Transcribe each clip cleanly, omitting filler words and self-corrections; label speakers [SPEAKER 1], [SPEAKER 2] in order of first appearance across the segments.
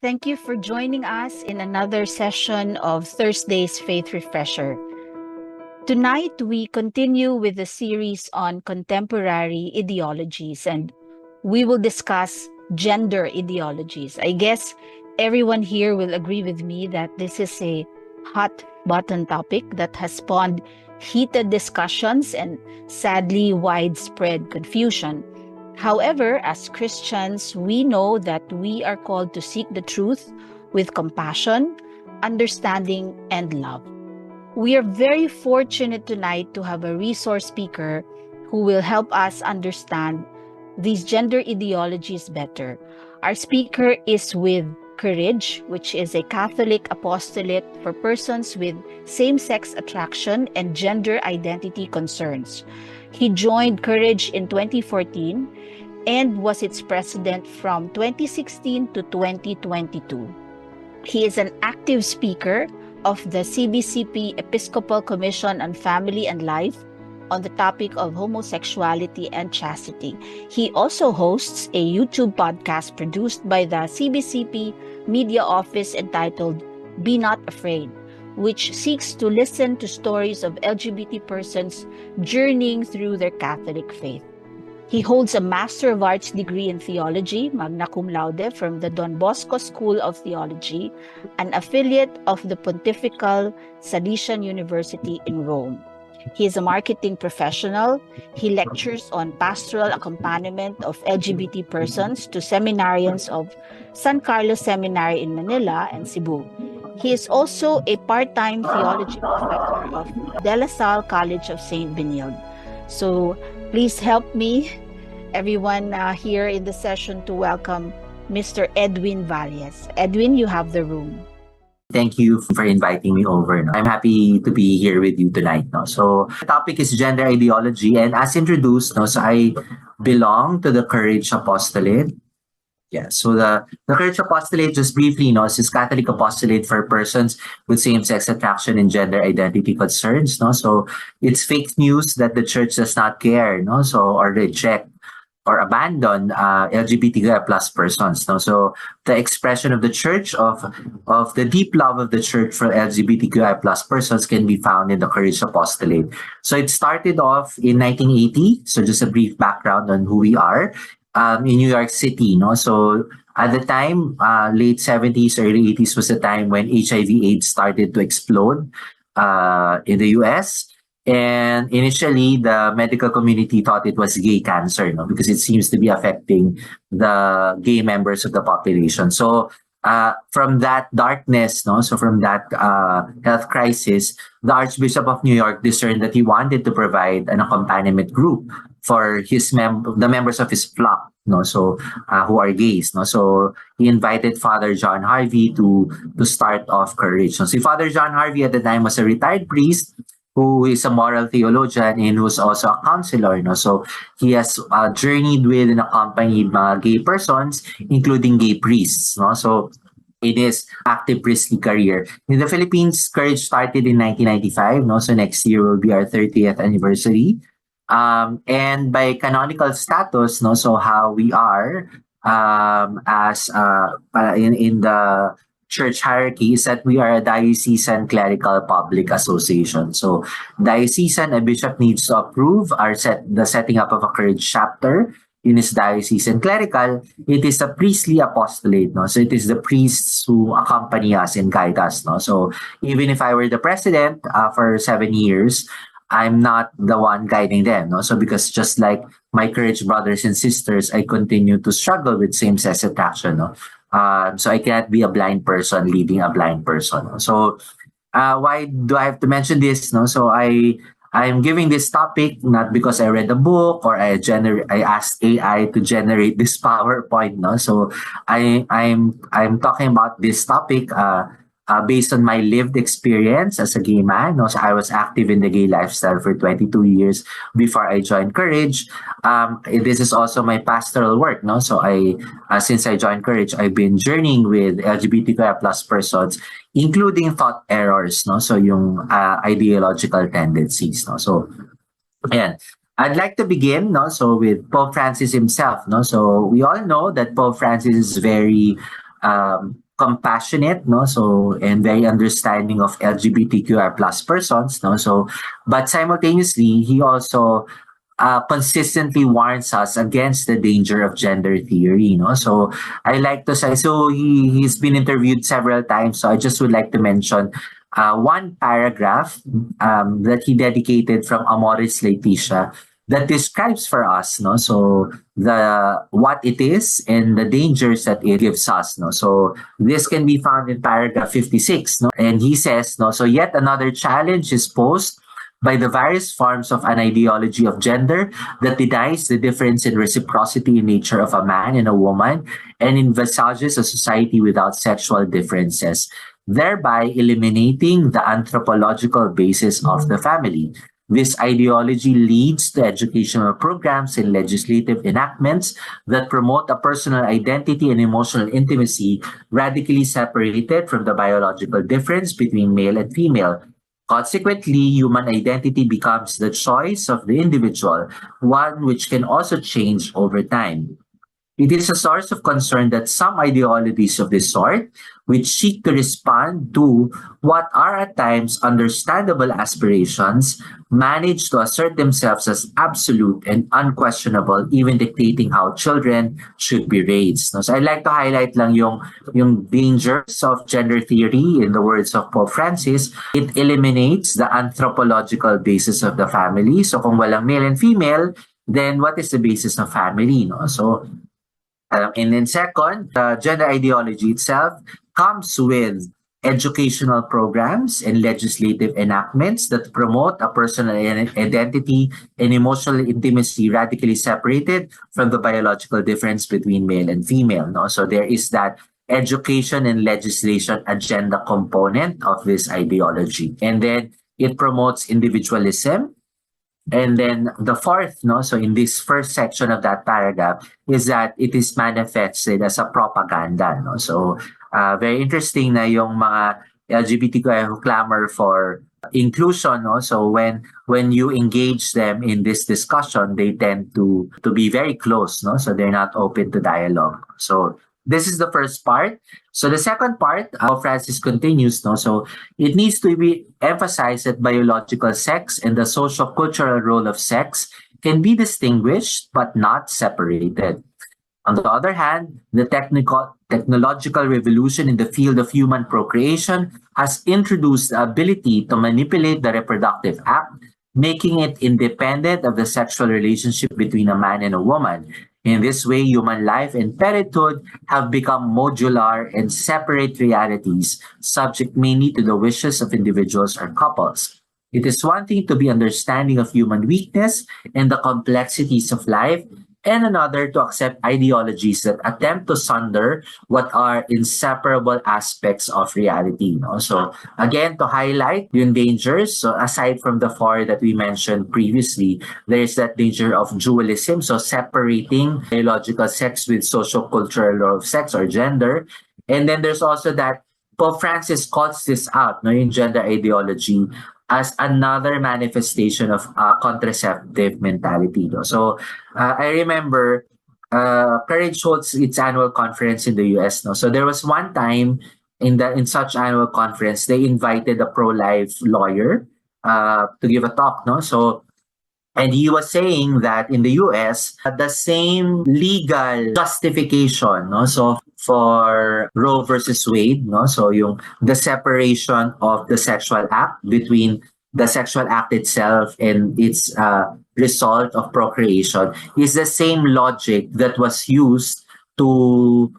[SPEAKER 1] Thank you for joining us in another session of Thursday's Faith Refresher. Tonight, we continue with the series on contemporary ideologies, and we will discuss gender ideologies. I guess everyone here will agree with me that this is a hot button topic that has spawned heated discussions and sadly widespread confusion. However, as Christians, we know that we are called to seek the truth with compassion, understanding, and love. We are very fortunate tonight to have a resource speaker who will help us understand these gender ideologies better. Our speaker is with Courage, which is a Catholic apostolate for persons with same-sex attraction and gender identity concerns. He joined Courage in 2014 and was its president from 2016 to 2022. He is an active speaker of the CBCP Episcopal Commission on Family and Life on the topic of homosexuality and chastity. He also hosts a YouTube podcast produced by the CBCP Media Office entitled Be Not Afraid, which seeks to listen to stories of LGBT persons journeying through their Catholic faith. He holds a Master of Arts degree in theology, magna cum laude, from the Don Bosco School of Theology, an affiliate of the Pontifical Salesian University in Rome. He is a marketing professional. He lectures on pastoral accompaniment of LGBT persons to seminarians of San Carlos Seminary in Manila and Cebu. He is also a part-time theology professor of De La Salle College of St. Benilde. So please help me, everyone here in the session, to welcome Mr. Edwin Valles. Edwin, you have the room.
[SPEAKER 2] Thank you for inviting me over. No? I'm happy to be here with you tonight. No? So the topic is gender ideology, and as introduced, no, so I belong to the Courage Apostolate. Yeah, so the Courage Apostolate, just briefly, no, is Catholic apostolate for persons with same-sex attraction and gender identity concerns. No, so it's fake news that the church does not care, no, so or reject or abandon LGBTQ plus persons. No, so the expression of the church of the deep love of the church for LGBTQI plus persons can be found in the Courage Apostolate. So it started off in 1980. So just a brief background on who we are. In New York City, no? So at the time, late 70s, early 80s was the time when HIV/AIDS started to explode in the US. And initially, the medical community thought it was gay cancer, no? Because it seems to be affecting the gay members of the population. So from that darkness, no, so from that health crisis, the Archbishop of New York discerned that he wanted to provide an accompaniment group for the members of his flock, no, so who are gays, no. So he invited Father John Harvey to start off Courage. So Father John Harvey at the time was a retired priest who is a moral theologian and who's also a counselor. No? So he has journeyed with and accompanied mga gay persons, including gay priests. No? So in his active priestly career. In the Philippines, Courage started in 1995. No? So next year will be our 30th anniversary. And by canonical status, no, so how we are as in the church hierarchy is that we are a diocesan clerical public association. So diocesan, a bishop needs to approve the setting up of a Courage chapter in his diocese. And clerical, it is a priestly apostolate. No? So it is the priests who accompany us and guide us. No? So even if I were the president for 7 years, I'm not the one guiding them. No? So because just like my Courage brothers and sisters, I continue to struggle with same-sex attraction. No? So I cannot be a blind person leading a blind person. No? So why do I have to mention this? No, so I'm giving this topic not because I read a book or I asked AI to generate this PowerPoint. No, so I'm talking about this topic based on my lived experience as a gay man. No, so I was active in the gay lifestyle for 22 years before I joined Courage. This is also my pastoral work. No, so since I joined Courage, I've been journeying with LGBTQI plus persons, including thought errors. No, so yung ideological tendencies. No, so ayan. I'd like to begin, no, so with Pope Francis himself. No, so we all know that Pope Francis is very compassionate, no, so and very understanding of LGBTQI plus persons, no, so but simultaneously he also consistently warns us against the danger of gender theory. No, so I like to say, so he's been interviewed several times. So I just would like to mention one paragraph that he dedicated from Amoris Laetitia that describes for us, no, so the what it is and the dangers that it gives us, no. So this can be found in paragraph 56, no, and he says, no, so yet another challenge is posed by the various forms of an ideology of gender that denies the difference in reciprocity in nature of a man and a woman and envisages a society without sexual differences, thereby eliminating the anthropological basis of the family. This ideology leads to educational programs and legislative enactments that promote a personal identity and emotional intimacy radically separated from the biological difference between male and female. Consequently, human identity becomes the choice of the individual, one which can also change over time. It is a source of concern that some ideologies of this sort, which seek to respond to what are at times understandable aspirations, manage to assert themselves as absolute and unquestionable, even dictating how children should be raised. No? So I'd like to highlight lang yung dangers of gender theory in the words of Pope Francis. It eliminates the anthropological basis of the family. So kung walang male and female, then what is the basis of family? No? So and then second, the gender ideology itself comes with educational programs and legislative enactments that promote a personal identity and emotional intimacy radically separated from the biological difference between male and female. No? So there is that education and legislation agenda component of this ideology. And then it promotes individualism. And then the fourth, no, so in this first section of that paragraph, is that it is manifested as a propaganda. No? So very interesting na yung mga LGBTQI who clamor for inclusion. No? So when you engage them in this discussion, they tend to be very close. No? So they're not open to dialogue. So this is the first part. So the second part, Francis continues, no? So it needs to be emphasized that biological sex and the social cultural role of sex can be distinguished but not separated. On the other hand, the technological revolution in the field of human procreation has introduced the ability to manipulate the reproductive act, making it independent of the sexual relationship between a man and a woman. In this way, human life and parenthood have become modular and separate realities, subject mainly to the wishes of individuals or couples. It is one thing to be understanding of human weakness and the complexities of life, and another to accept ideologies that attempt to sunder what are inseparable aspects of reality. No? So again, to highlight yung dangers, so aside from the four that we mentioned previously, there is that danger of dualism, so separating biological sex with social-cultural role of sex or gender. And then there's also that Pope Francis calls this out, no, in gender ideology, as another manifestation of contraceptive mentality. No? So I remember Courage holds its annual conference in the US. No? So there was one time in such annual conference, they invited a pro-life lawyer to give a talk. No? So and he was saying that in the US, the same legal justification, no, so for Roe versus Wade, no, so the separation of the sexual act between the sexual act itself and its result of procreation is the same logic that was used to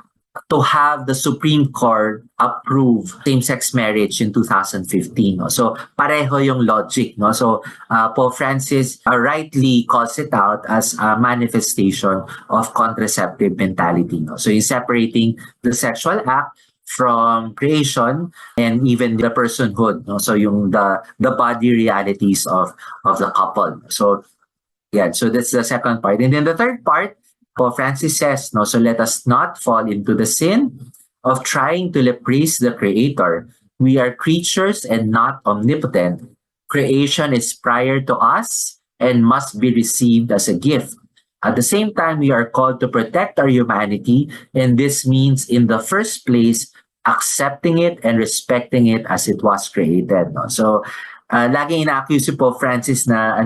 [SPEAKER 2] have the Supreme Court approve same-sex marriage in 2015. No? So pareho yung logic. No? So Pope Francis rightly calls it out as a manifestation of contraceptive mentality. No? So in separating the sexual act from creation and even the personhood. No? So yung the body realities of the couple. So yeah, so that's the second part. And then the third part, Pope Francis says, no, so let us not fall into the sin of trying to praise the Creator. We are creatures and not omnipotent. Creation is prior to us and must be received as a gift. At the same time, we are called to protect our humanity, and this means, in the first place, accepting it and respecting it as it was created. No? So, laging ina-accuse si Pope Francis na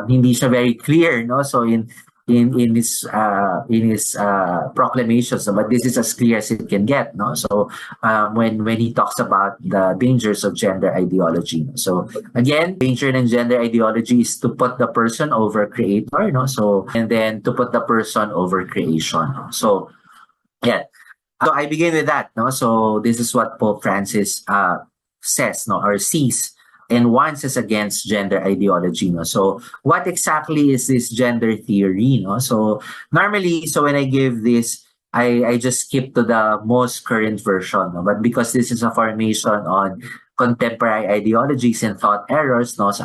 [SPEAKER 2] hindi siya very clear, no? So in his proclamations, but this is as clear as it can get, no? So when he talks about the dangers of gender ideology, so again, danger in gender ideology is to put the person over creator, no? So and then to put the person over creation. So yeah. So I begin with that, no? So this is what Pope Francis says, no, or sees and warns us against gender ideology, no. So what exactly is this gender theory, no? So normally, so when I give this, I just skip to the most current version, no? But because this is a formation on contemporary ideologies and thought errors, no, so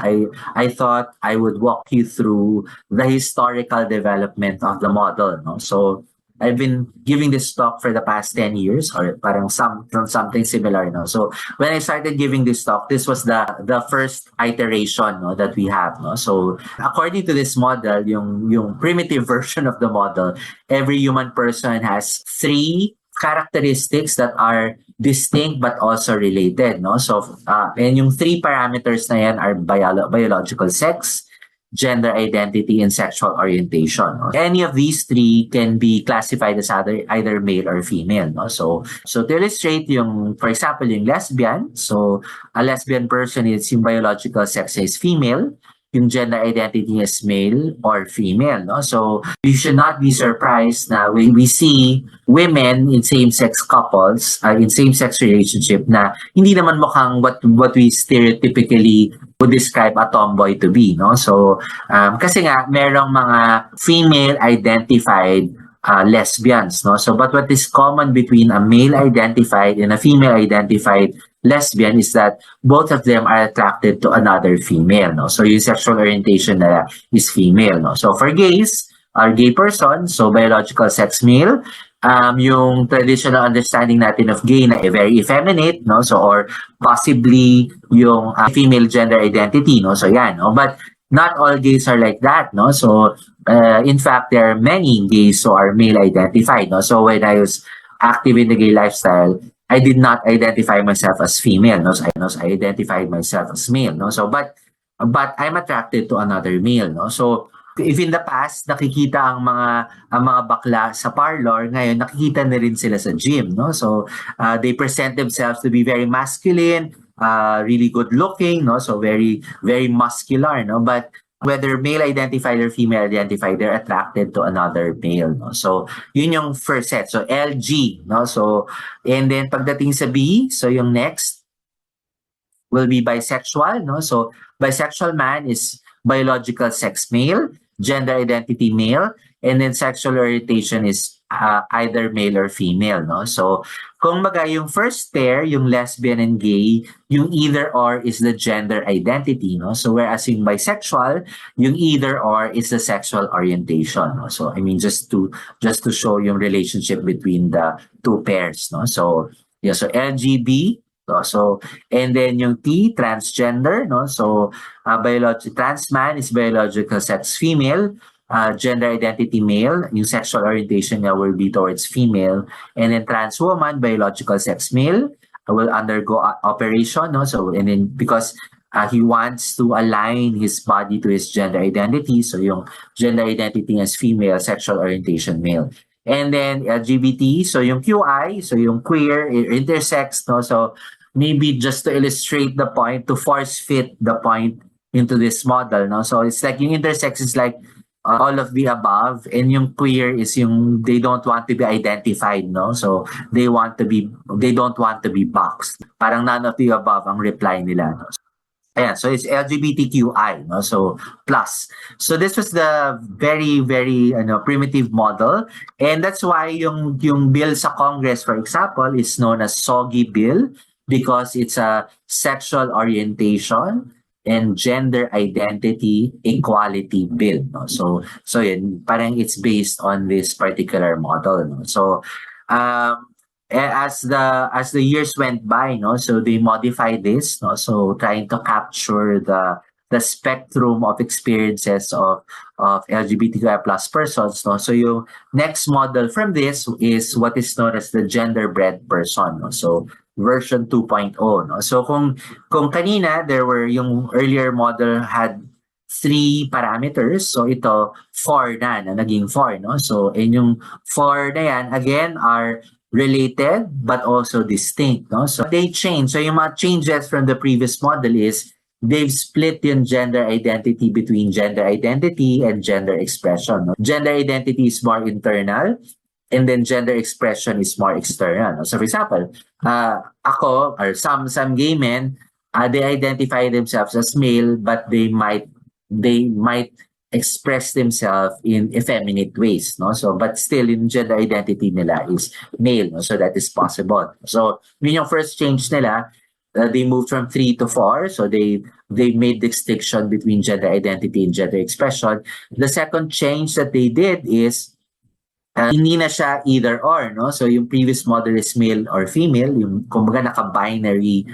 [SPEAKER 2] I thought I would walk you through the historical development of the model, no. So I've been giving this talk for the past 10 years or parang something similar, no? So when I started giving this talk, this was the first iteration, no, that we have, no? So according to this model, yung primitive version of the model, every human person has three characteristics that are distinct but also related, no? So and yung three parameters na yan are biological sex, gender identity, and sexual orientation. No? Any of these three can be classified as either male or female. No? So to illustrate yung, for example, yung lesbian, so a lesbian person is yung biological sex is female, yung gender identity is male or female. No? So you should not be surprised na we see women in same-sex couples, in same-sex relationship na hindi naman mukhang what we stereotypically would describe a tomboy to be, no? So, kasi nga, merong mga female-identified lesbians, no? So, but what is common between a male-identified and a female-identified lesbian is that both of them are attracted to another female, no? So, yung sexual orientation nila is female, no? So, for gays, are gay person, so biological sex male, yung traditional understanding natin of gay na very effeminate, no? So, or possibly yung female gender identity, no? So, yan, no? But not all gays are like that, no? So, in fact, there are many gays who are male identified, no? So, when I was active in the gay lifestyle, I did not identify myself as female, no? So, I identified myself as male, no? So, but I'm attracted to another male, no? So, if in the past nakikita ang mga bakla sa parlor, ngayon nakikita na rin sila sa gym, no? So they present themselves to be very masculine, really good looking, no? So very very muscular, no? But whether male identified or female identified, they're attracted to another male, no? So yun yung first set. So LG, no? So and then pagdating sa B, so yung next will be bisexual, no? So bisexual man is biological sex male, gender identity male, and then sexual orientation is either male or female, no? So kung baga yung first pair, yung lesbian and gay, yung either or is the gender identity, no? So whereas yung bisexual, yung either or is the sexual orientation, no? So I mean just to show yung relationship between the two pairs, no? So yeah, so LGB. So, and then yung T, transgender, no? So, trans man is biological sex female, gender identity male, yung sexual orientation niya will be towards female, and then trans woman, biological sex male, will undergo operation, no? So, and then because he wants to align his body to his gender identity, so yung gender identity as female, sexual orientation male. And then LGBT, so yung QI, so yung queer, intersex, no? So, maybe just to illustrate the point, to force fit the point into this model, no? So it's like yung intersex is like all of the above, and yung queer is yung they don't want to be identified, no? So they don't want to be boxed. Parang none of the above ang reply nila, no? Ayan, so it's LGBTQI, no? So plus. So this was the very very primitive model, and that's why yung bill sa Congress, for example, is known as SOGI bill, because it's a sexual orientation and gender identity equality bill, no? So yun, parang it's based on this particular model, no? So as the years went by, no, so they modified this, no, so trying to capture the the spectrum of experiences of LGBTQI plus persons. No? So yung next model from this is what is known as the genderbread person. No? So version 2.0. No? So kung kanina there were yung earlier model had 3 parameters. So ito 4 na naging 4. No? So and yung 4 na yan again are related but also distinct. No? So they change. So yung mga changes from the previous model is they've split yung gender identity between gender identity and gender expression. No? Gender identity is more internal and then gender expression is more external. No? So for example, ako or some gay men, they identify themselves as male but they might express themselves in effeminate ways, no? So, but still, in gender identity nila is male, no? So that is possible. So, yun yung first change nila. They moved from 3 to 4. So they made distinction between gender identity and gender expression. The second change that they did is hindi na siya either or, no? So yung previous model is male or female, yung kumbaga naka-binary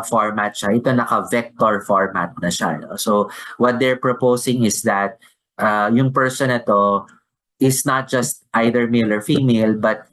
[SPEAKER 2] format siya. Ito naka-vector format na siya. No? So what they're proposing is that yung person na to is not just either male or female, but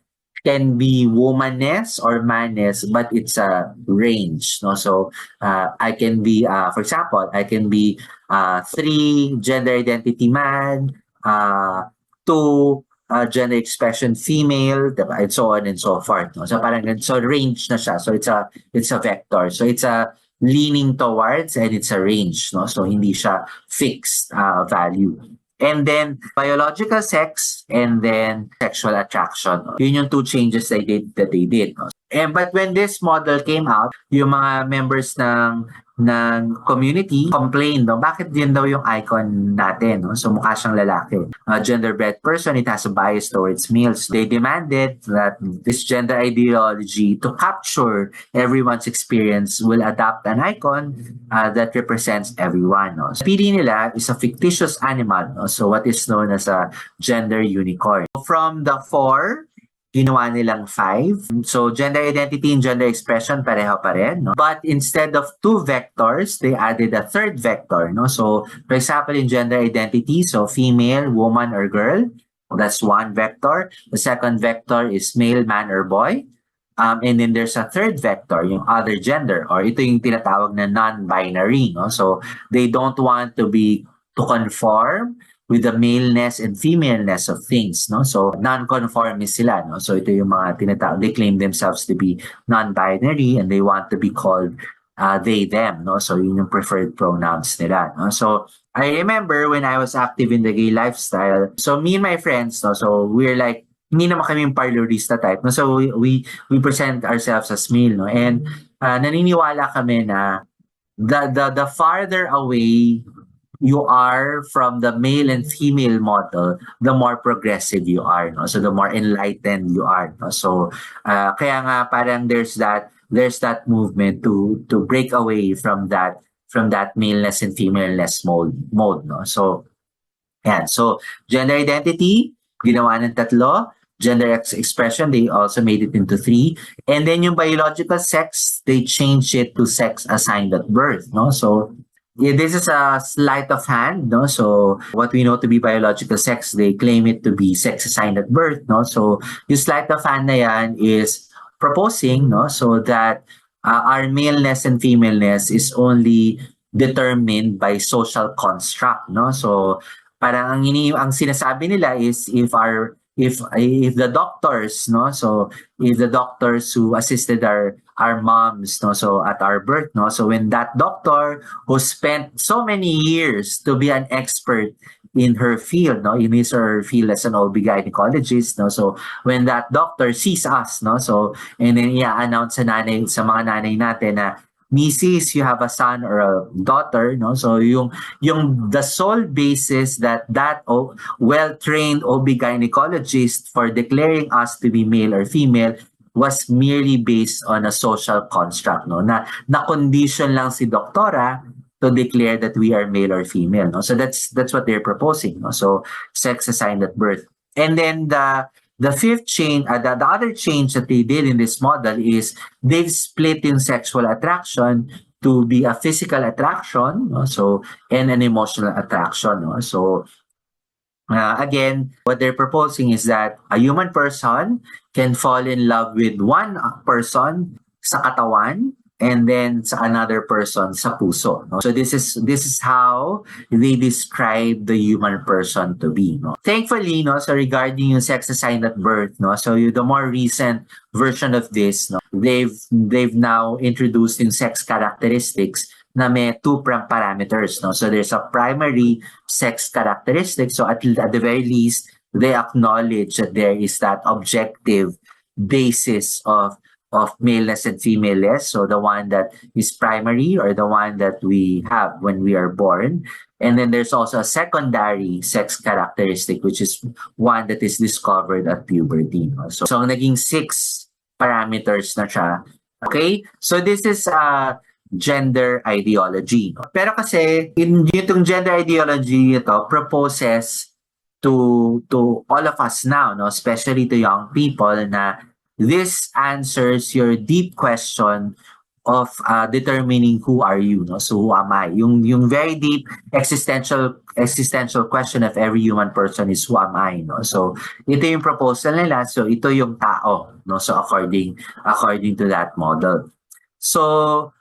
[SPEAKER 2] can be womaness or maness, but it's a range. No? So I can be, for example, I can be 3 gender identity man, 2 gender expression female, diba? And so on and so forth. No? So parang so range na siya. So it's a vector. So it's a leaning towards and it's a range. No? So hindi siya fixed value. And then biological sex and then sexual attraction. No? Yun yung 2 changes that they did. No? But when this model came out, yung mga members ng community complained, no? Bakit din daw yung icon natin? No? So mukha siyang lalaki. Genderbread person, it has a bias towards males. They demanded that this gender ideology, to capture everyone's experience, will adopt an icon that represents everyone. No? So, pili nila is a fictitious animal. No? So what is known as a gender unicorn. From the 4, ginawa nilang 5. So, gender identity and gender expression, pareho pa rin. No? But instead of 2 vectors, they added a third vector. No? So, for example, in gender identity, so female, woman, or girl, that's 1 vector. The second vector is male, man, or boy. And then there's a third vector, yung other gender, or ito yung tinatawag na non-binary. No? So, they don't want to conform with the maleness and femaleness of things, no? So non-conformist sila, no? So ito yung mga tinatawag, they claim themselves to be non-binary and they want to be called they them, no? So yun yung preferred pronouns nila, no? So I remember when I was active in the gay lifestyle, so me and my friends, no? So we're like, hindi naman kami yung parlorista type, no? So we present ourselves as male, no? And naniniwala kami na the farther away you are from the male and female model, the more progressive you are, no? So the more enlightened you are, no? So kaya nga parang there's that movement to break away from that maleness and femaleness mode, no? So yan. So gender identity, ginawa ng 3. Gender expression, they also made it into 3. And then yung biological sex, they changed it to sex assigned at birth, no? So yeah, this is a sleight of hand, no? So what we know to be biological sex, they claim it to be sex assigned at birth, no? So yung sleight of hand na yan is proposing, no? So that our maleness and femaleness is only determined by social construct, no? So parang ang sinasabi nila is if the doctors, no? So if the doctors who assisted our moms, no? So at our birth, no? So when that doctor who spent so many years to be an expert in her field, no? In his or her field as an OB-gynecologist, no? So when that doctor sees us, no? So and then i-announce sa mga nanay natin na Mrs., you have a son or a daughter, no? So yung the sole basis that well-trained OB-gynecologist for declaring us to be male or female was merely based on a social construct, no? Na condition lang si doktora to declare that we are male or female, no? So that's what they're proposing, no? So sex assigned at birth. And then the 5th change, the other change that they did in this model is they've split in sexual attraction to be a physical attraction, no? So, and an emotional attraction. No? So, again, what they're proposing is that a human person can fall in love with one person sa katawan and then sa another person sa puso. No? So this is how they describe the human person to be. No? Thankfully, no, so regarding yung sex assigned at birth, no, so the more recent version of this, no, they've now introduced in sex characteristics na may two parameters. No? So there's a primary sex characteristic. So at the very least, they acknowledge that there is that objective basis of maleness and femaleness. So the one that is primary or the one that we have when we are born. And then there's also a secondary sex characteristic, which is one that is discovered at puberty. No? So naging 6 parameters na siya. Okay? So this is gender ideology. Pero kasi, itong gender ideology ito proposes to all of us now, no, especially to young people, na this answers your deep question of determining who are you, no? So who am I? Yung very deep existential question of every human person is who am I, no? So ito yung proposal nila. So ito yung tao, no? So according to that model. So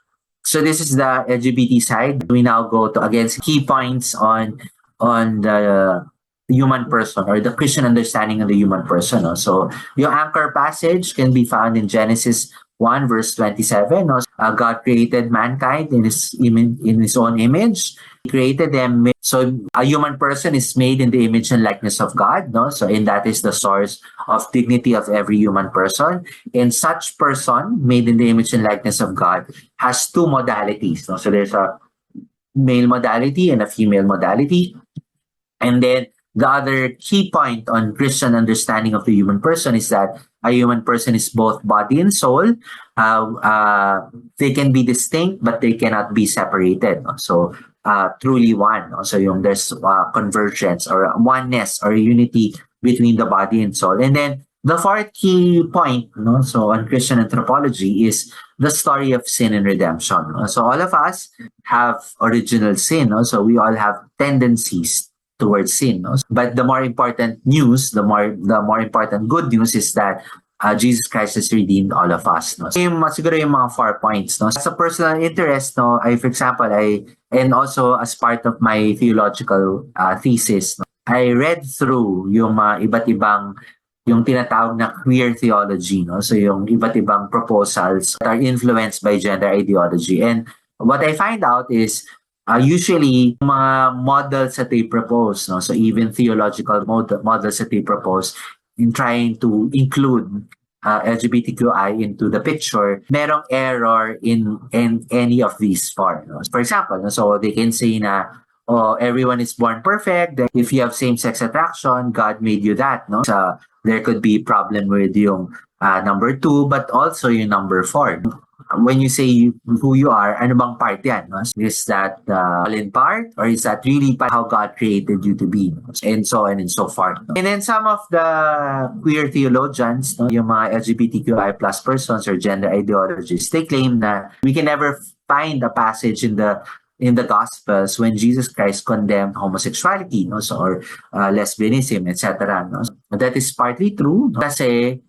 [SPEAKER 2] this is the LGBT side. We now go to against key points on the human person or the Christian understanding of the human person. No? So your anchor passage can be found in Genesis 1 verse 27. No? God created mankind in his own image. He created them. So a human person is made in the image and likeness of God. No? So and that is the source of dignity of every human person. And such person made in the image and likeness of God has 2 modalities. No? So there's a male modality and a female modality. And then the other key point on Christian understanding of the human person is that a human person is both body and soul. They can be distinct, but they cannot be separated. No? So truly one. No? So there's convergence or oneness or unity between the body and soul. And then the 4th key point, no, so on Christian anthropology is the story of sin and redemption. No? So all of us have original sin. No? So we all have tendencies towards sin. No? But the more important news, the more important good news is that Jesus Christ has redeemed all of us. No? So siguro yung mga 4 points. No? As a personal interest, no, for example, and also as part of my theological thesis, no, I read through yung iba't ibang yung tinatawag na queer theology. No? So yung iba't ibang proposals that are influenced by gender ideology. And what I find out is usually mga models that they propose, no? So even theological models that they propose in trying to include LGBTQI into the picture, merong error in any of these 4. No? For example, no? So they can say na everyone is born perfect. That if you have same-sex attraction, God made you that. No? So there could be problem with yung number 2, but also yung number 4. When you say who you are, ano bang part yan? No? Is that in part or is that really how God created you to be? No? And so on and so forth. No? And then some of the queer theologians, no? Yung mga LGBTQI plus persons or gender ideologists, they claim that we can never find a passage in the Gospels when Jesus Christ condemned homosexuality, no? So, or lesbianism, etc. No? So, that is partly true, no? Kasi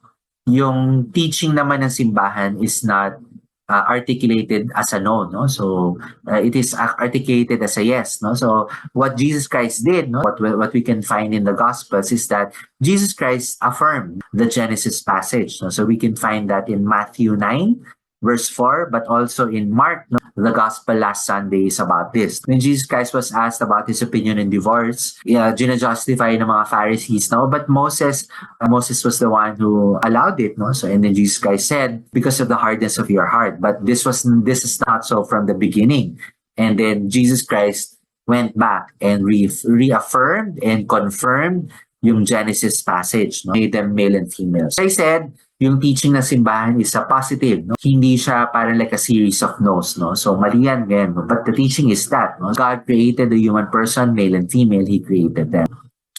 [SPEAKER 2] yung teaching naman ng simbahan is not articulated as a no, no? So it is articulated as a yes, no? So what Jesus Christ did, no? What we can find in the Gospels is that Jesus Christ affirmed the Genesis passage, no? So we can find that in Matthew 9 verse 4, but also in Mark, no? The Gospel last Sunday is about this. When Jesus Christ was asked about his opinion in divorce, gina-justify ng mga Pharisees, no? But Moses was the one who allowed it, no? So, and then Jesus Christ said, because of the hardness of your heart. But this is not so from the beginning. And then Jesus Christ went back and reaffirmed and confirmed yung Genesis passage, no? Made them male and female. So I said, yung teaching ng simbahan is a positive, no? Hindi siya parang like a series of no's, no? So mali yan, ganyan, no? But the teaching is that, no? God created the human person, male and female, He created them.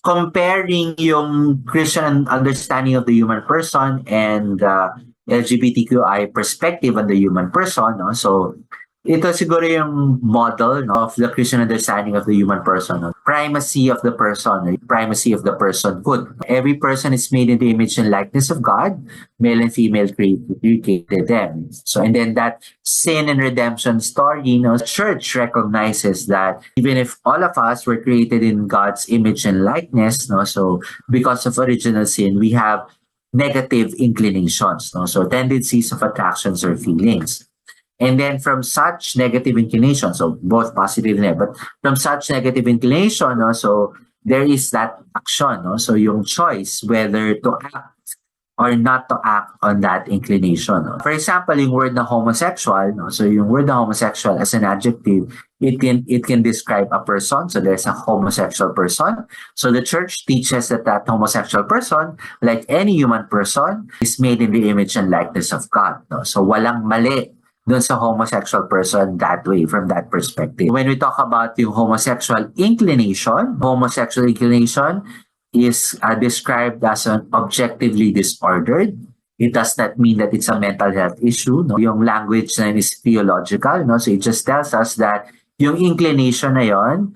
[SPEAKER 2] Comparing yung Christian understanding of the human person and LGBTQI perspective on the human person, no? So Ito siguro yung model of the Christian understanding of the human person. Primacy of the person, primacy of the personhood. Every person is made in the image and likeness of God, male and female created them. So, and then that sin and redemption story, the church recognizes that even if all of us were created in God's image and likeness, so because of original sin, we have negative inclinations, so tendencies of attractions or feelings. And then from such negative inclination, so both positive and negative, but from such negative inclination, so there is that action, so yung choice whether to act or not to act on that inclination. For example, yung word na homosexual, so yung word na homosexual as an adjective, it can describe a person. So there's a homosexual person. So the church teaches that homosexual person, like any human person, is made in the image and likeness of God. So walang mali doon sa homosexual person that way, from that perspective. When we talk about yung homosexual inclination is described as an objectively disordered. It does not mean that it's a mental health issue. Yung language na yun is theological. So it just tells us that yung inclination na yun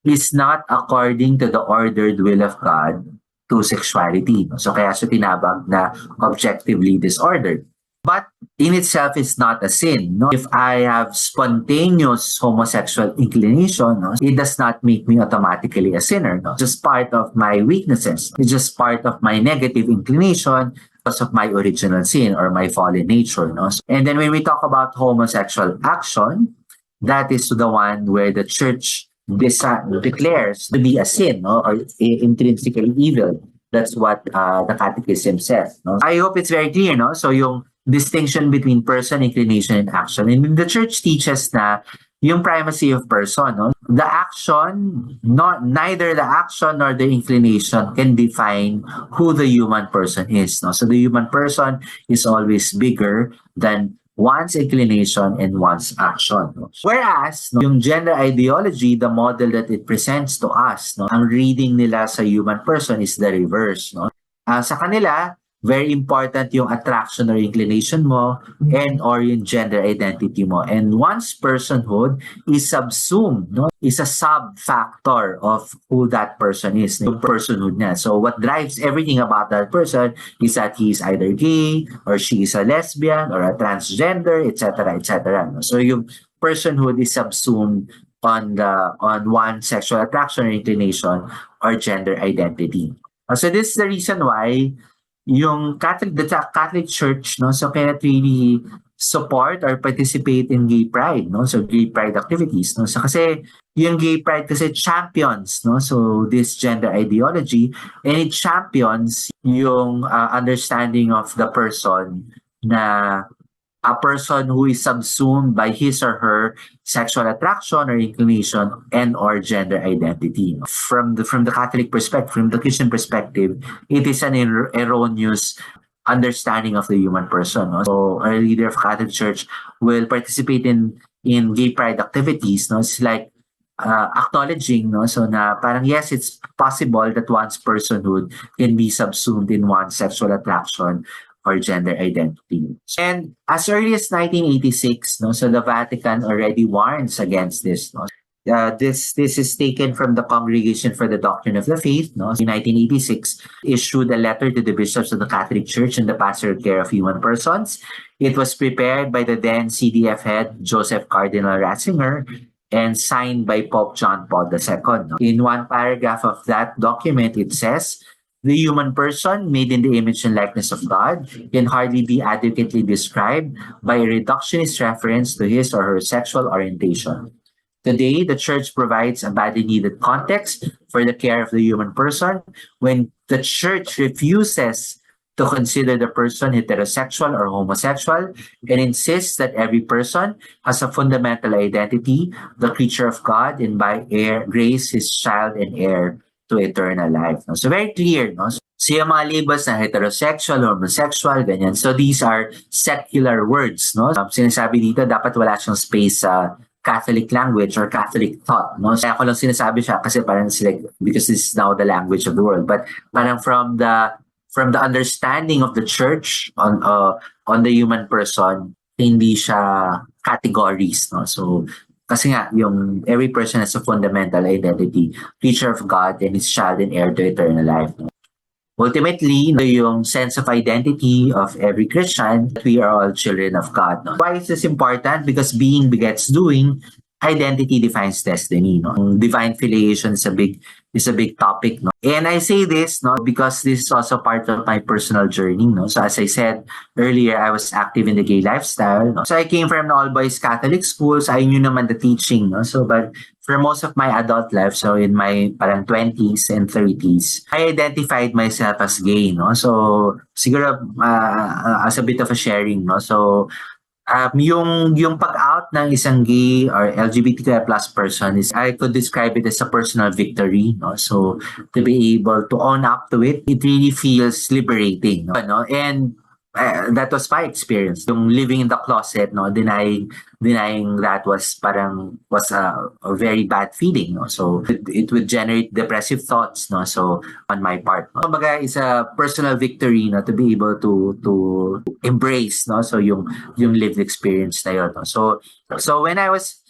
[SPEAKER 2] is not according to the ordered will of God to sexuality. So kaya siya tinabag na objectively disordered. But in itself, it's not a sin. If I have spontaneous homosexual inclination, it does not make me automatically a sinner. It's just part of my weaknesses. It's just part of my negative inclination because of my original sin or my fallen nature. And then when we talk about homosexual action, that is the one where the church declares to be a sin, or intrinsically evil. That's what the Catechism says. I hope it's very clear. So yung distinction between person, inclination, and action. And the church teaches na yung primacy of person, the action, neither the action nor the inclination can define who the human person is. So the human person is always bigger than one's inclination and one's action. Whereas, yung gender ideology, the model that it presents to us, ang reading nila sa human person is the reverse. Sa kanila, very important yung attraction or inclination mo and or yung gender identity mo. And one's personhood is subsumed, is a sub-factor of who that person is, yung personhood niya. So what drives everything about that person is that he is either gay or she is a lesbian or a transgender, etc., etc. So yung personhood is subsumed on one sexual attraction or inclination or gender identity. So this is the reason why yung the Catholic Church, so cannot really support or participate in gay pride, so gay pride activities. So kasi yung gay pride kasi champions, so this gender ideology, and it champions yung understanding of the person na a person who is subsumed by his or her sexual attraction or inclination and or gender identity. From the Catholic perspective, from the Christian perspective, it is an erroneous understanding of the human person. So our leader of Catholic Church will participate in gay pride activities. It's like acknowledging, so na parang yes, it's possible that one's personhood can be subsumed in one's sexual attraction or gender identity. And as early as 1986, so the Vatican already warns against this. This is taken from the Congregation for the Doctrine of the Faith, in 1986, issued a letter to the bishops of the Catholic Church and the pastoral care of human persons. It was prepared by the then CDF head, Joseph Cardinal Ratzinger, and signed by Pope John Paul II. In one paragraph of that document, it says, the human person, made in the image and likeness of God, can hardly be adequately described by a reductionist reference to his or her sexual orientation. Today, the Church provides a badly needed context for the care of the human person when the Church refuses to consider the person heterosexual or homosexual and insists that every person has a fundamental identity, the creature of God, and by grace, his child and heir to eternal life. So very clear, So yung mga labels na heterosexual, homosexual, ganyan. So these are secular words, Sinasabi dito, dapat wala siyang space sa Catholic language or Catholic thought, Kaya ko lang sinasabi siya kasi parang because this is now the language of the world. But parang from the understanding of the church on the human person, hindi siya categories, no? So, kasi nga, yung every person has a fundamental identity, creature of God, and is child and heir to eternal life. No? Ultimately, no, yung sense of identity of every Christian, that we are all children of God. No? Why is this important? Because being begets doing, identity defines destiny. No? Divine filiation is a big topic. No? And I say this no, because this is also part of my personal journey. No? So as I said earlier, I was active in the gay lifestyle. No? So I came from an all-boys Catholic school, so I knew naman the teaching. No? So but for most of my adult life, so in my parang 20s and 30s, I identified myself as gay, no? So siguro as a bit of a sharing, no? So yung pag-out ng isang gay or LGBTQ plus person is, I could describe it as a personal victory, no? So to be able to own up to it, it really feels liberating, no? And that was my experience. Yung living in the closet, no, denying that was a very bad feeling, no. So it would generate depressive thoughts, no. So on my part, no. Kumbaga, is a personal victory, no, to be able to embrace, no. So yung lived experience na yun, no. So when I was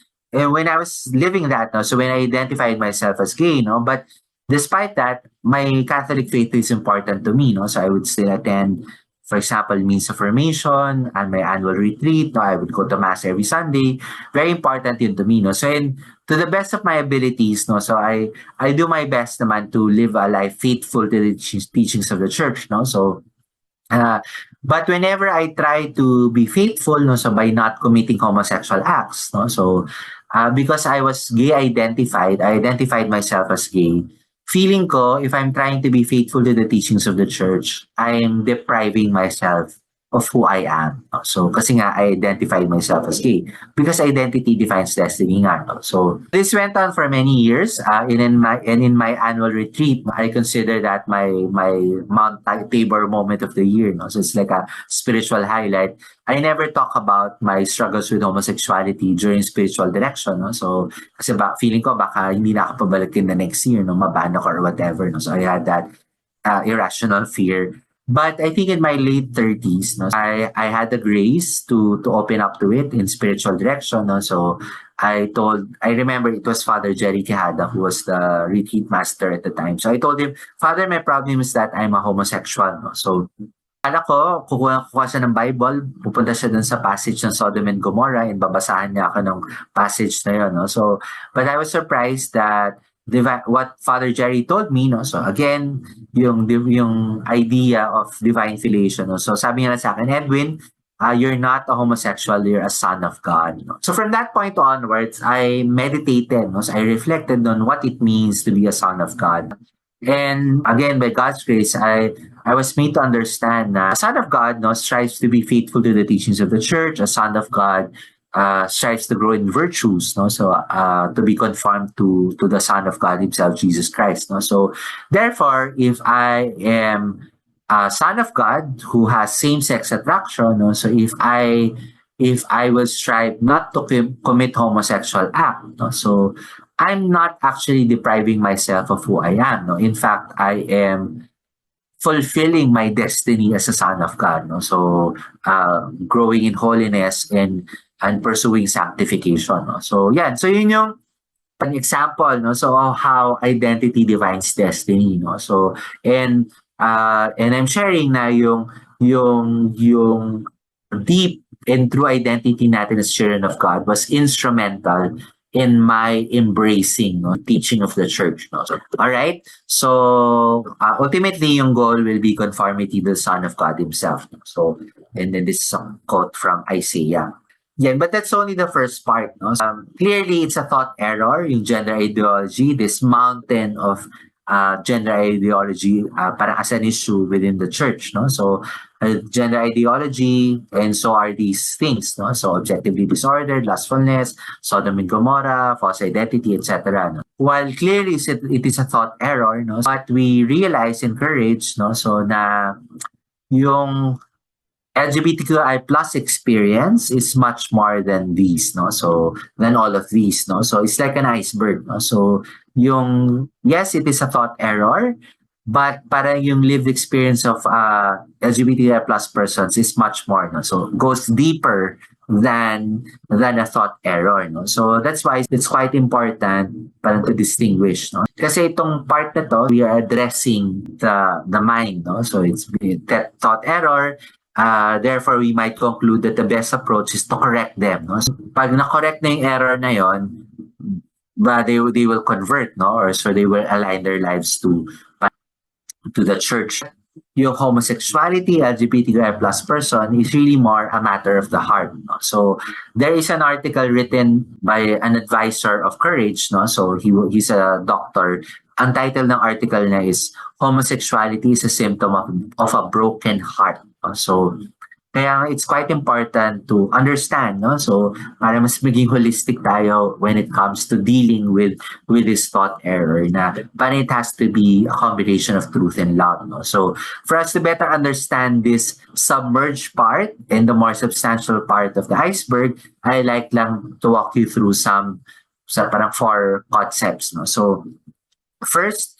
[SPEAKER 2] living that, no, so when I identified myself as gay, no, but despite that, my Catholic faith is important to me, no. So I would still attend, for example, means of formation and my annual retreat. No, I would go to mass every Sunday. Very important yun to me. No? So, and to the best of my abilities, no, so I do my best naman to live a life faithful to the teachings of the church. No? So, but whenever I try to be faithful, no, so by not committing homosexual acts, no, so because I was gay identified, I identified myself as gay. Feeling ko, if I'm trying to be faithful to the teachings of the church, I'm depriving myself of who I am. So, kasi nga, I identified myself as gay. Because identity defines destiny nga. So, this went on for many years. In my annual retreat, I consider that my Mount Tabor moment of the year. No? So, it's like a spiritual highlight. I never talk about my struggles with homosexuality during spiritual direction. No? So, kasi feeling ko baka hindi na ako pabalik in the next year, no? Mabano ko or whatever. No? So, I had that irrational fear. But I think in my late 30s, no, I had the grace to open up to it in spiritual direction. No? So I remember it was Father Jerry Quijada who was the retreat master at the time. So I told him, Father, my problem is that I'm a homosexual. No? So kala ko, kukuha siya ng Bible, pupunta siya dun sa passage ng Sodom and Gomorrah and babasahan niya ako ng passage na yun. No? So, but I was surprised that what Father Jerry told me, no? So again, yung idea of divine filiation, no? So sabi niya sa akin, Edwin, you're not a homosexual, you're a son of God. No? So from that point onwards, I meditated, no? So I reflected on what it means to be a son of God. And again, by God's grace, I was made to understand that a son of God, no, strives to be faithful to the teachings of the church. A son of God strives to grow in virtues, no? So to be conformed to the Son of God Himself, Jesus Christ, no? So therefore, if I am a son of God who has same-sex attraction, no? So if I will strive not to commit homosexual act, no? So I'm not actually depriving myself of who I am, no? In fact, I am fulfilling my destiny as a son of God, no? So growing in holiness and pursuing sanctification, no? So yeah, so yun yung an example, no? So how identity defines destiny, no? So and I'm sharing na yung deep and true identity natin as children of God was instrumental in my embracing, no, teaching of the church. No? So, all right? So, ultimately, yung goal will be conformity to the Son of God Himself. No? So, and then this is a quote from Isaiah. Yeah, but that's only the first part. No? Clearly, it's a thought error, yung gender ideology, this mountain of gender ideology parang as an issue within the church. No? So, gender ideology, and so are these things. No? So, objectively disordered, lustfulness, Sodom and Gomorrah, false identity, etc. No? While clearly it is a thought error, no? But we realize in courage, no? So na yung LGBTQI plus experience is much more than these, no? So, than all of these, no? So, it's like an iceberg, no? So, yes, it is a thought error, but para yung lived experience of LGBTQI plus persons is much more, no? So, goes deeper than a thought error, no? So that's why it's quite important parang to distinguish, no? Kasi itong part na to, we are addressing the mind, no? So it's that thought error. Therefore, we might conclude that the best approach is to correct them, no? So, pag na-correct na yung error na yon, but they will convert, no? Or so they will align their lives to the church. Yung homosexuality, LGBTQ plus person is really more a matter of the heart. No? So there is an article written by an advisor of courage. No? So he's a doctor. Ang title ng article niya is Homosexuality is a Symptom of a Broken Heart. No? So kaya it's quite important to understand, no? So para mas maging holistic tayo when it comes to dealing with this thought error na but it has to be a combination of truth and love, no? So for us to better understand this submerged part and the more substantial part of the iceberg, I like lang to walk you through some parang 4 concepts, no? So first,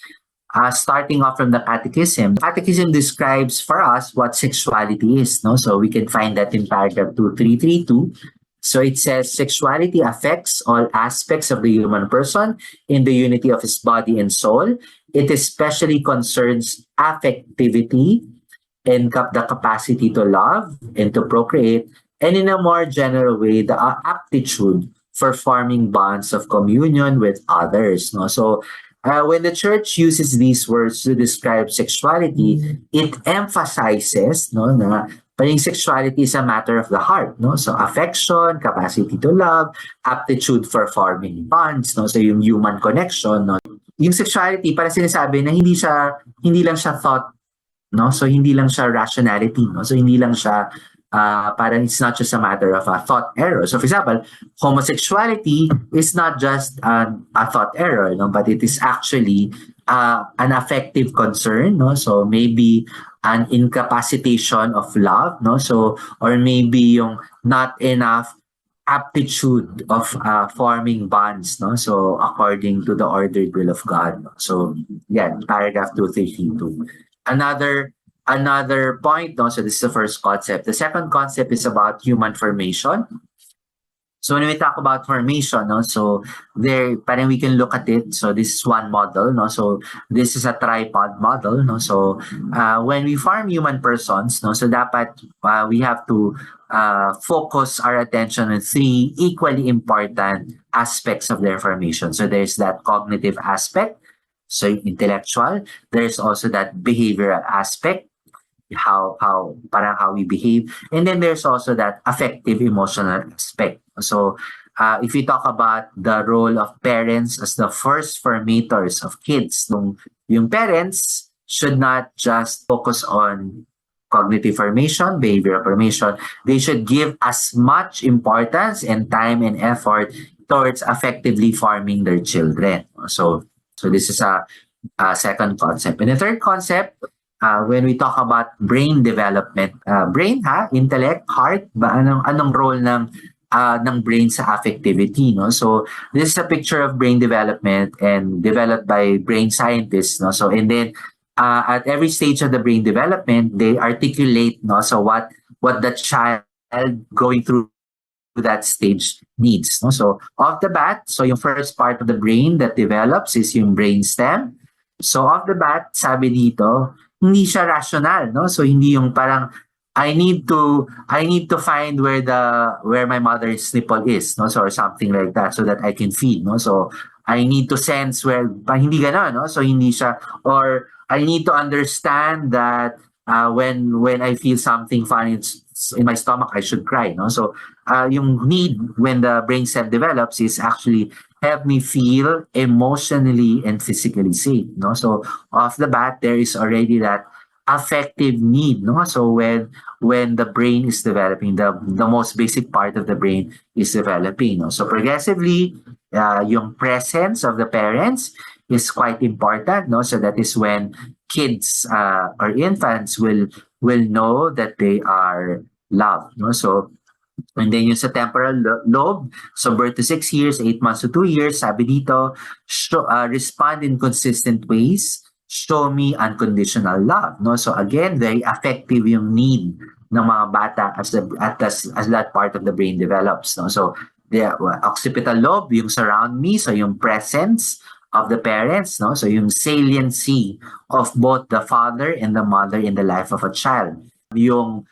[SPEAKER 2] starting off from the catechism. Catechism describes for us what sexuality is, no? So we can find that in paragraph 2332. So it says sexuality affects all aspects of the human person in the unity of his body and soul. It especially concerns affectivity and the capacity to love and to procreate, and in a more general way, the aptitude for forming bonds of communion with others, no? So when the church uses these words to describe sexuality, it emphasizes, no, na parang sexuality is a matter of the heart, no? So affection, capacity to love, aptitude for forming bonds, no? So yung human connection, no? Yung sexuality para sinasabi na hindi lang siya thought, no? So hindi lang siya rationality, no? So hindi lang siya parang it's not just a matter of a thought error. So for example, homosexuality is not just a thought error, no, but it is actually an affective concern, no. So maybe an incapacitation of love, no. So or maybe yung not enough aptitude of forming bonds, no. So according to the ordered will of God, no? So yeah, paragraph 232. Another point, no? So this is the first concept. The second concept is about human formation. So when we talk about formation, no, so there, parang we can look at it. So this is one model, no. So this is a tripod model, no. So when we form human persons, no, so dapat we have to focus our attention on 3 equally important aspects of their formation. So there's that cognitive aspect, so intellectual. There's also that behavioral aspect, how we behave, and then there's also that affective emotional aspect. So if we talk about the role of parents as the first formators of kids, yung parents should not just focus on cognitive formation, behavioral formation. They should give as much importance and time and effort towards effectively forming their children. So this is a second concept. And the third concept, when we talk about brain development, brain, intellect, heart, anong role ng brain sa affectivity, no? So this is a picture of brain development and developed by brain scientists, no? So and then at every stage of the brain development, they articulate, no? So what the child going through that stage needs, no? So off the bat, so yung first part of the brain that develops is yung brain stem. So off the bat, sabi dito, hindi siya rational, no? So hindi yung parang I need to find where my mother's nipple is, no? So or something like that so that I can feed, no? So I need to sense where hindi gano'n, no? So hindi siya, or I need to understand that when I feel something funny in my stomach, I should cry, no? So yung need when the brain cell develops is actually help me feel emotionally and physically safe, no? So off the bat, there is already that affective need, no? So when the brain is developing, the most basic part of the brain is developing, no? So progressively, yung presence of the parents is quite important, no? So that is when kids or infants will know that they are loved, no? So and then yung sa temporal lobe, so birth to 6 years, 8 months to 2 years, sabi dito, respond in consistent ways, show me unconditional love, no? So again, very affective yung need ng mga bata as that part of the brain develops, no? So the occipital lobe, yung surround me, so yung presence of the parents, no? So yung saliency of both the father and the mother in the life of a child. Yung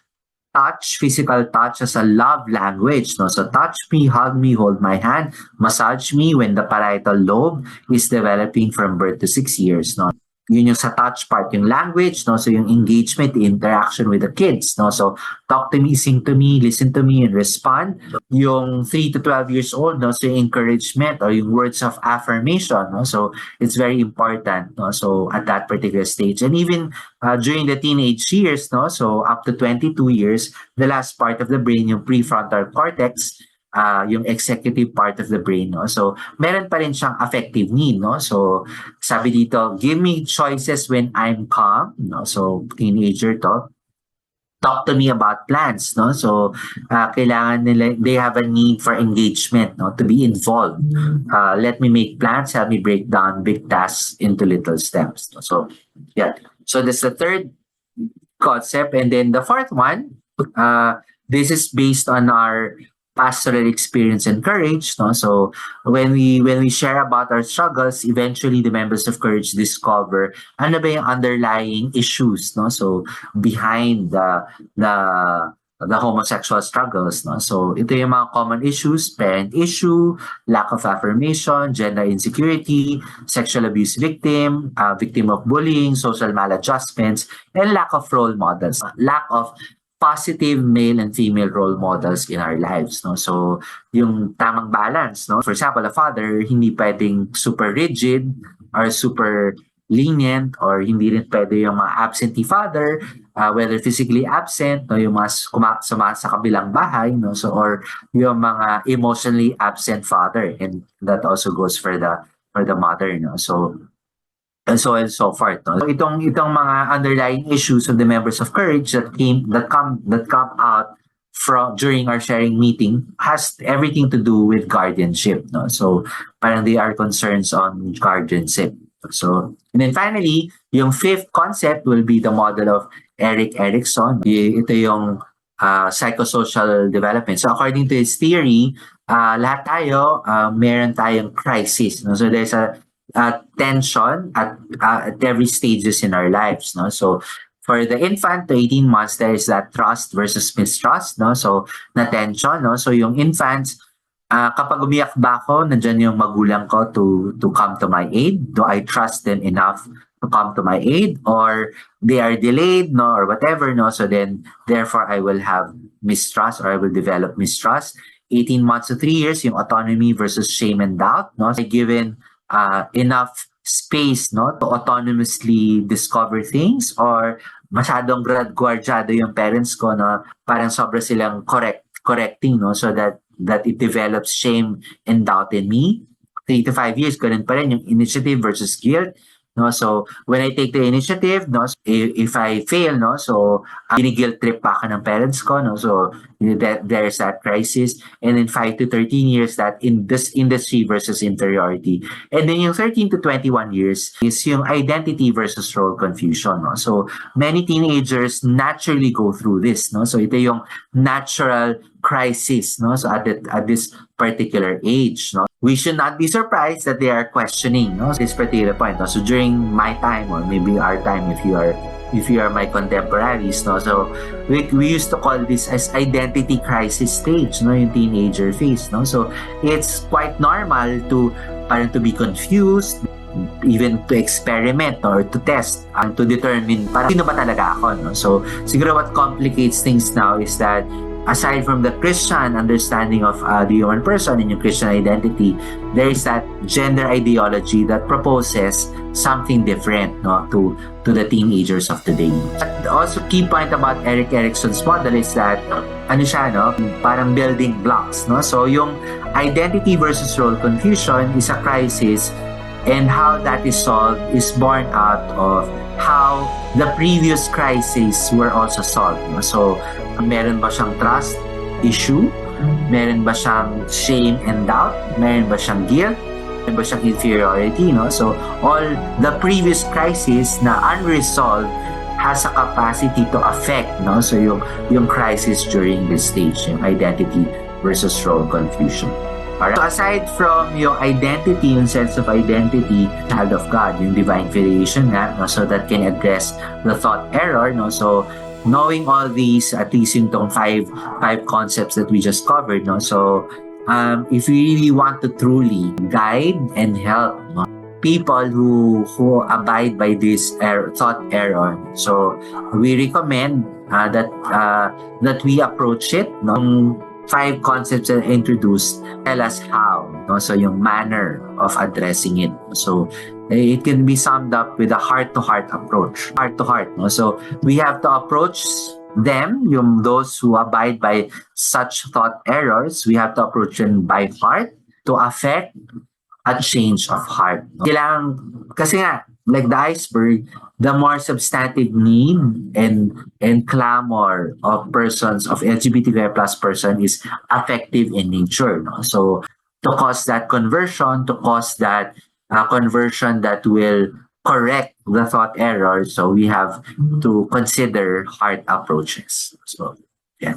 [SPEAKER 2] touch, physical touch as a love language, no? So touch me, hug me, hold my hand, massage me when the parietal lobe is developing from birth to 6 years, no? Yun yung sa touch part, yung language, no? So yung engagement, the interaction with the kids, no? So talk to me, sing to me, listen to me, and respond. Yung 3 to 12 years old, no? So yung encouragement or yung words of affirmation, no? So it's very important, no? So at that particular stage. And even during the teenage years, no? So up to 22 years, the last part of the brain, yung prefrontal cortex, yung executive part of the brain, no? So meron pa rin siyang affective need, no? So sabi dito, give me choices when I'm calm, no? So teenager to. Talk to me about plans, no? So kailangan nila, they have a need for engagement, no? To be involved. Let me make plans, help me break down big tasks into little steps, no? So yeah, so that's the third concept. And then the fourth one, this is based on our pastoral experience and courage, no? So when we share about our struggles, eventually the members of courage discover ano ba yung underlying issues, no? So behind the homosexual struggles, no? So ito yung mga common issues: parent issue, lack of affirmation, gender insecurity, sexual abuse victim, victim of bullying, social maladjustments, and lack of role models, lack of positive male and female role models in our lives, no? So yung tamang balance, no? For example, a father hindi pwedeng super rigid or super lenient, or hindi rin pwede yung mga absentee father, whether physically absent, no, yung mga sa kabilang bahay, no? So or yung mga emotionally absent father, and that also goes for the mother, no? So and so on and so forth, no? So itong mga underlying issues of the members of courage that come out from during our sharing meeting has everything to do with guardianship, no? So parang they are concerns on guardianship. So and then finally, yung fifth concept will be the model of Erik Erikson. Ito yung psychosocial development. So according to his theory, lahat tayo meron tayong crisis, no? So there's a tension at every stages in our lives, no? So for the infant to 18 months, there is that trust versus mistrust, no? So na tension, no? So yung infants, kapag umiyak ba ako, nandyan yung magulang ko to come to my aid? Do I trust them enough to come to my aid, or they are delayed, no, or whatever, no? So then therefore I will have mistrust, or I will develop mistrust. 18 months to 3 years, yung autonomy versus shame and doubt, no? So given enough space, no, to autonomously discover things, or masyadong guardiado yung parents ko, no, parang sobra silang correcting, no, so that it develops shame and doubt in me. 3 to 5 years, ganun pa rin yung initiative versus guilt, no? So when I take the initiative, no, so if I fail, no, so guilt trip pa ako ng parents ko, no? So there's that crisis. And then 5 to 13 years, that in this industry versus inferiority. And then yung 13 to 21 years is yung identity versus role confusion, no? So many teenagers naturally go through this, no? So ito yung natural crisis, no? So at this particular age, no? We should not be surprised that they are questioning, no, this particular point, no? So during my time, or maybe our time, if you are my contemporaries, no, so we used to call this as identity crisis stage, no, yung teenager phase, no? So it's quite normal to be confused, even to experiment or to test and to determine parang sino ba talaga ako, no? So siguro what complicates things now is that aside from the Christian understanding of the human person and your Christian identity, there is that gender ideology that proposes something different, no, to the teenagers of today. But also key point about Erik Erikson's model is that ano siya, no, parang building blocks, no? So yung identity versus role confusion is a crisis, and how that is solved is born out of how the previous crises were also solved, no? So meron ba siyang trust issue? Meron ba siyang shame and doubt? Meron ba siyang guilt? Meron ba siyang inferiority, no? So all the previous crises na unresolved has a capacity to affect, no? So yung crisis during this stage, yung identity versus role confusion. Alright? So aside from yung identity, yung sense of identity, child of God, yung divine filiation nga, no? So that can address the thought error, no? So knowing all these, at least yung tong five concepts that we just covered, no? So if we really want to truly guide and help, no, people who abide by this thought error, so we recommend that we approach it, no? 5 concepts that are introduced tell us how, no? So yung manner of addressing it. So it can be summed up with a heart-to-heart approach. Heart-to-heart, no? So we have to approach them, those who abide by such thought errors, we have to approach them by heart to affect a change of heart. Kailangan, kasi nga, like the iceberg, the more substantive need and clamor of persons, of LGBTQ plus person is affective in nature. No? So to cause that conversion, to cause that conversion that will correct the thought error, so we have to consider heart approaches. So, yeah.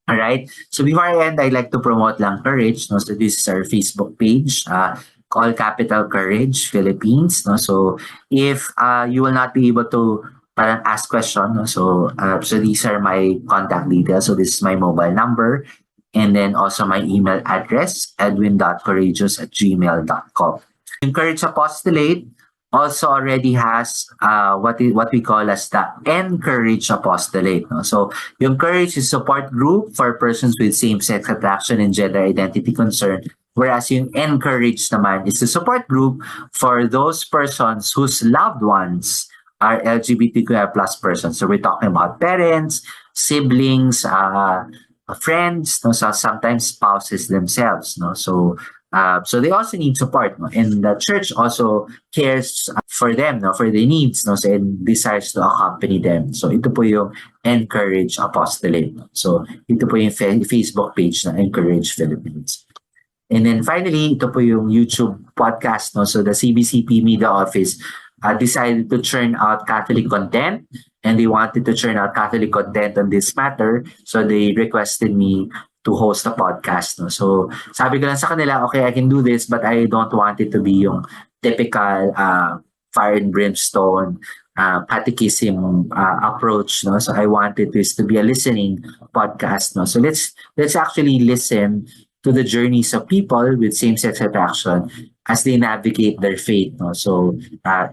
[SPEAKER 2] All right. So before I end, I'd like to promote lang Courage. No? So this is our Facebook page, all capital Courage Philippines. No? So if you will not be able to parang ask question, no? So these are my contact details. So this is my mobile number, and then also my email address, edwin.courageous@gmail.com. Encourage Apostolate also already has what we call as the Encourage Apostolate. No? So yung Courage is support group for persons with same-sex attraction and gender identity concern, whereas yung Encourage naman is the support group for those persons whose loved ones are LGBTQI plus persons. So we're talking about parents, siblings, friends, no? So sometimes spouses themselves. No? So they also need support, no? And the church also cares for them, no? For their needs, no? So, and desires to accompany them. So ito po yung Encourage Apostolate. No? So ito po yung Facebook page na Encourage Philippines. And then finally, ito po yung YouTube podcast. No? So the CBCP Media Office decided to churn out Catholic content, and they wanted to churn out Catholic content on this matter. So they requested me to host a podcast. No? So sabi ko lang sa kanila, okay, I can do this, but I don't want it to be yung typical fire and brimstone catechism approach. No? So I wanted this to be a listening podcast. No? So let's actually listen to the journeys of people with same-sex attraction as they navigate their faith. No? So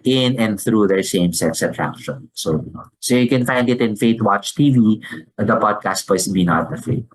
[SPEAKER 2] in and through their same-sex attraction. So you can find it in Faith Watch TV, the podcast po is Be Not Afraid.